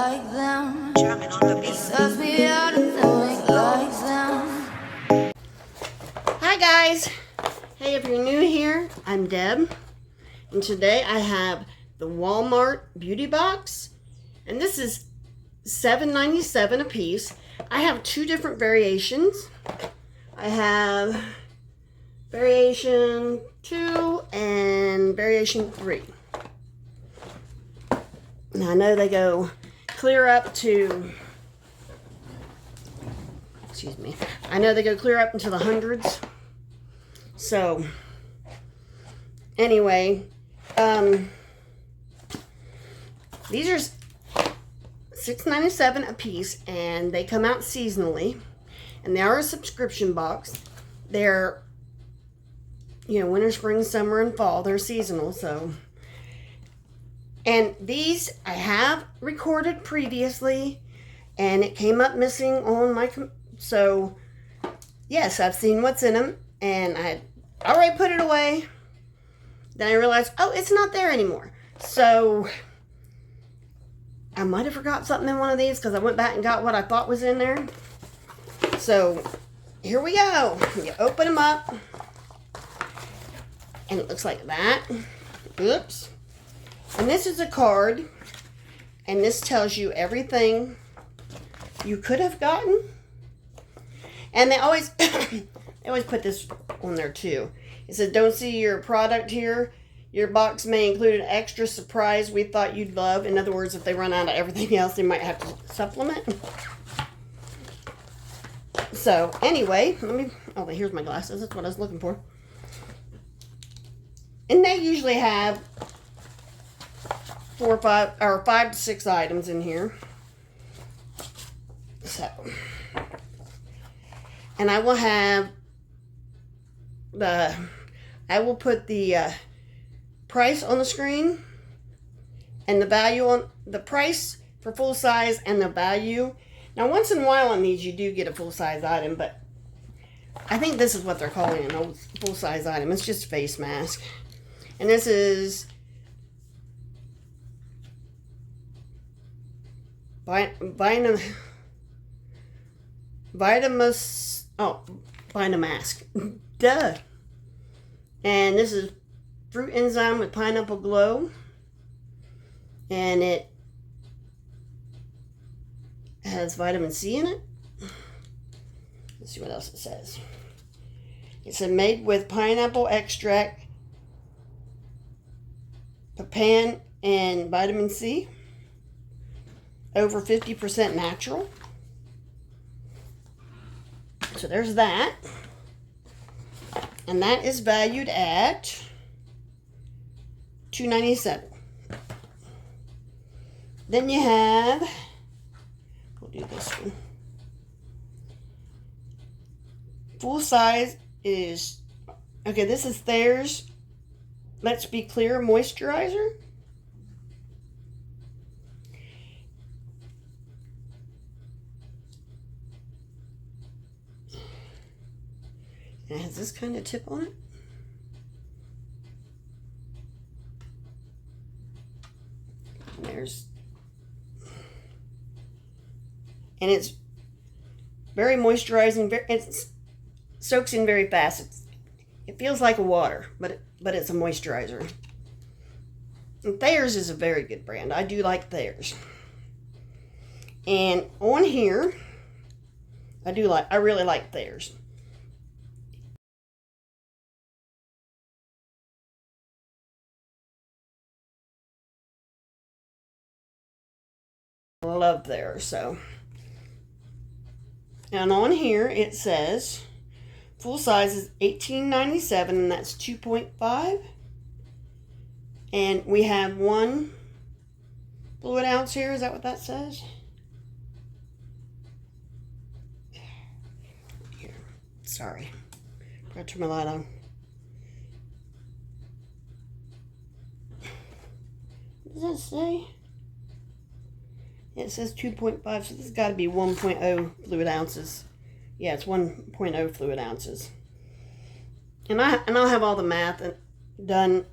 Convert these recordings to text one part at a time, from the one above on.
like them. Jamming on the beat. Sucks me out and doing like them. Hi guys. Hey, if you're new here, I'm Deb. And today I have the Walmart Beauty Box. And this is $7.97 a piece. I have two different variations. I have variation 2 and variation 3. Now I know they go clear up to, I know they go clear up into the hundreds. So, anyway, these are $6.97 a piece, and they come out seasonally, and they are a subscription box. They're, winter, spring, summer, and fall. They're seasonal, so. And these I have recorded previously, and it came up missing on my, so, yes, I've seen what's in them, and I already put it away. Then I realized, oh, it's not there anymore. So, I might have forgot something in one of these because I went back and got what I thought was in there. So, here we go. You open them up, and it looks like that. Oops. And this is a card, and this tells you everything you could have gotten. And they always put this on there too. It said, don't see your product here. Your box may include an extra surprise we thought you'd love. In other words, if they run out of everything else, they might have to supplement. So, anyway, here's my glasses. That's what I was looking for. And they usually have 5 to 6 items in here. So, and I will have I will put the price on the screen and the value on the price for full size and the value. Now, once in a while on these, you do get a full size item, but I think this is what they're calling a full size item. It's just a face mask. And this is Vitamasques. Duh. And this is fruit enzyme with pineapple glow. And it has vitamin C in it. Let's see what else it says. It said made with pineapple extract, papan, and vitamin C. Over 50% natural. So there's that. And that is valued at $2.97. Then you have, we'll do this one. Full size is, okay, this is Thayers Let's Be Clear Moisturizer. And it has this kind of tip on it. And it's very moisturizing. It soaks in very fast. It feels like a water, but it's a moisturizer. And Thayers is a very good brand. I do like Thayers. And on here, I really like Thayers. Love Thayers, so. And on here it says full size is $18.97, and that's 2.5. And we have 1 fluid ounce here. Is that what that says? Here. Sorry. Gotta turn my light on. What does that say? It says 2.5, so this has got to be 1.0 fluid ounces. Yeah, it's 1.0 fluid ounces. And I'll have all the math done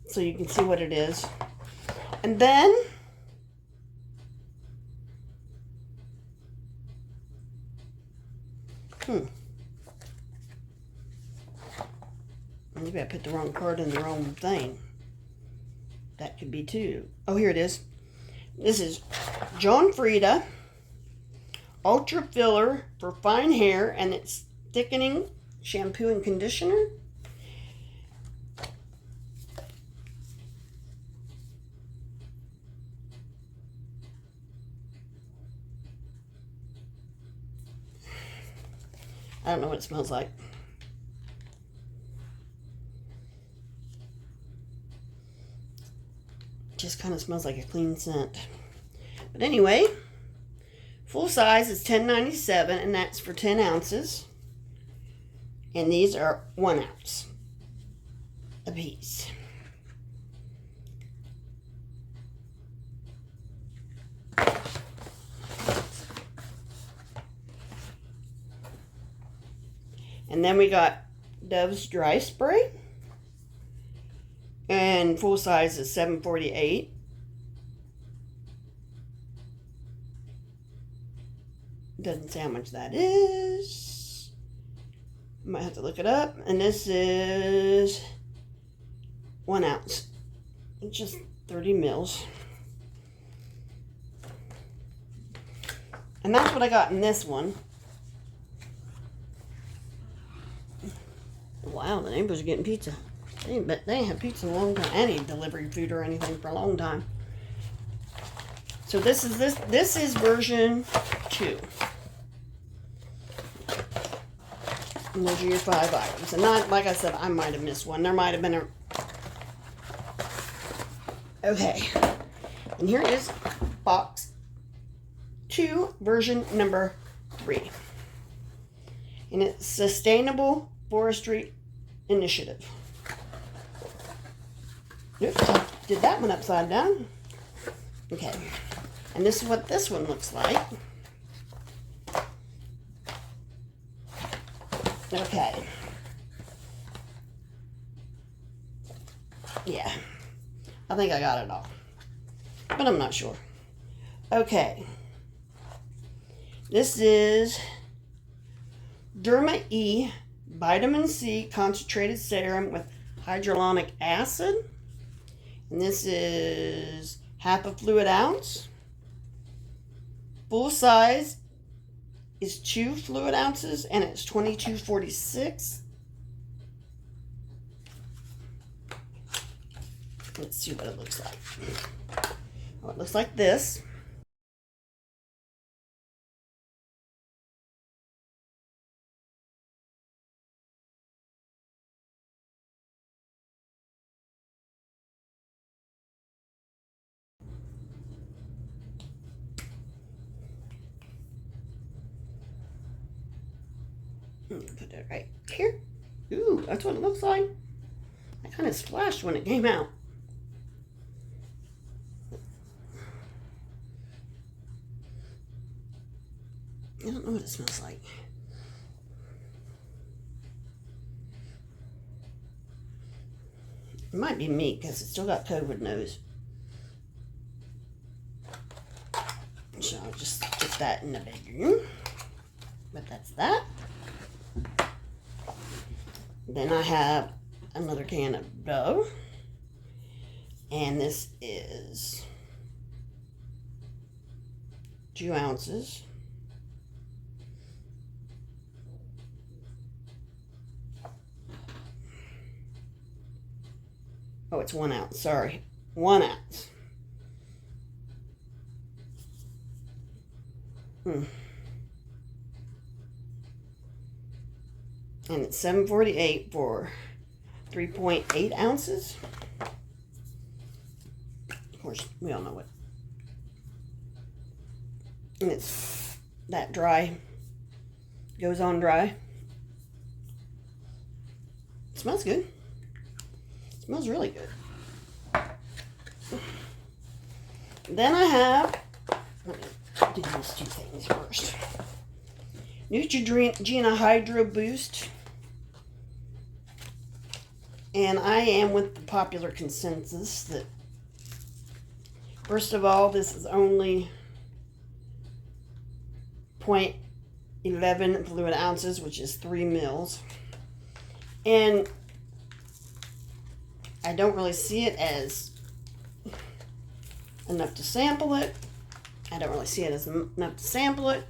so you can see what it is. And then Maybe I put the wrong card in the wrong thing. That could be too. Oh, here it is. This is John Frieda ULTRAfiller for fine hair, and it's thickening shampoo and conditioner. I don't know what it smells like. Just kind of smells like a clean scent. But anyway, full size is $10.97, and that's for 10 ounces. And these are 1 ounce a piece. And then we got Dove's dry spray. And full size is $7.48. Doesn't say how much that is. Might have to look it up. And this is 1 ounce. It's just 30 mils. And that's what I got in this one. Wow, the neighbors are getting pizza. They ain't had pizza in a long time. Any delivery food or anything for a long time. So this is version 2. And those are your 5 items. And not, like I said, I might have missed one. There might have been a... Okay. And here is box 2, version number 3. And it's Sustainable Forestry Initiative. Oops, I did that one upside down. Okay. And this is what this one looks like. Okay. Yeah. I think I got it all. But I'm not sure. Okay. This is Derma E Vitamin C Concentrated Serum with Hyaluronic Acid. And this is half a fluid ounce. Full size is 2 fluid ounces, and it's $22.46. Let's see what it looks like. Oh, it looks like this. Put it right here. Ooh, that's what it looks like. I kind of splashed when it came out. I don't know what it smells like. It might be me because it's still got COVID nose. So I'll just get that in the bedroom. But that's that. Then I have another can of Dove. And this is 2 ounces. Oh, it's 1 ounce. Sorry. 1 ounce. And it's $7.48 for 3.8 ounces. Of course, we all know it. And it's that dry. Goes on dry. It smells good. It smells really good. Then I have, let me do these 2 things first. Neutrogena Hydro Boost. And I am with the popular consensus that, first of all, this is only 11 fluid ounces, which is 3 mils. And I don't really see it as enough to sample it. I don't really see it as enough to sample it.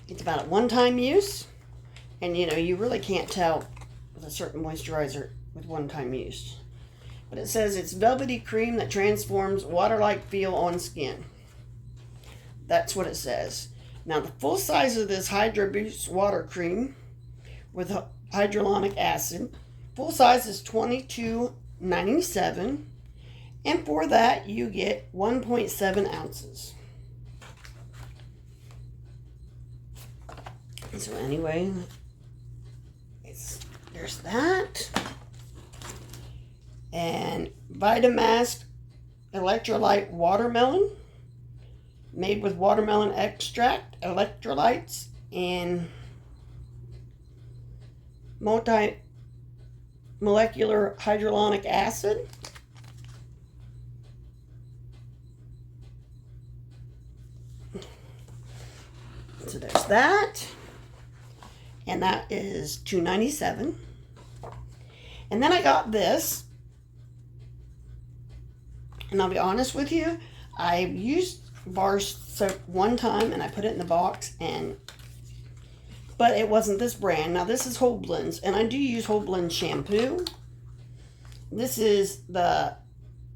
It's about a one-time use. And, you know, you really can't tell with a certain moisturizer with one-time use. But it says it's velvety cream that transforms water-like feel on skin. That's what it says. Now, the full size of this Hydra Boost water cream with hyaluronic acid, full size is $22.97. And for that, you get 1.7 ounces. So anyway, there's that. And Vitamasques Electrolyte Watermelon, made with watermelon extract, electrolytes, and multi-molecular hyaluronic acid. So there's that. And that is $2.97. And then I got this. And I'll be honest with you, I used bar soap one time and I put it in the box, but it wasn't this brand. Now this is Whole Blends, and I do use Whole Blends shampoo. This is the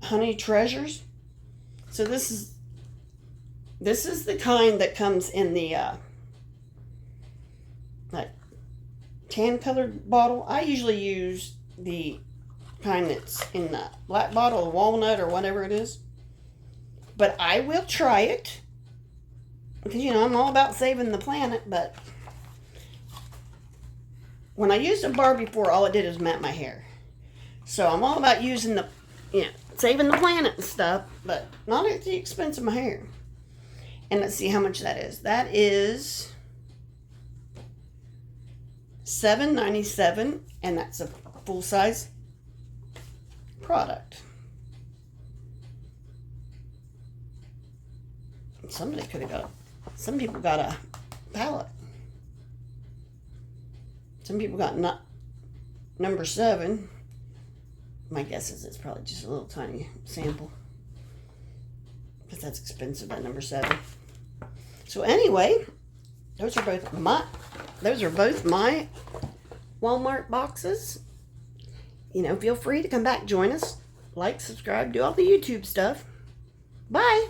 Honey Treasures. So this is the kind that comes in the like tan colored bottle. I usually use the kind that's in the black bottle, walnut or whatever it is. But I will try it. Because, you know, I'm all about saving the planet. But when I used a bar before, all it did was mat my hair. So I'm all about using the, you know, saving the planet and stuff. But not at the expense of my hair. And let's see how much that is. That is $7.97. And that's a full-size product. Somebody could have got, some people got a palette. Some people got number 7. My guess is it's probably just a little tiny sample, because that's expensive at number 7. So anyway, those are both my Walmart boxes. You know, feel free to come back, join us, like, subscribe, do all the YouTube stuff. Bye.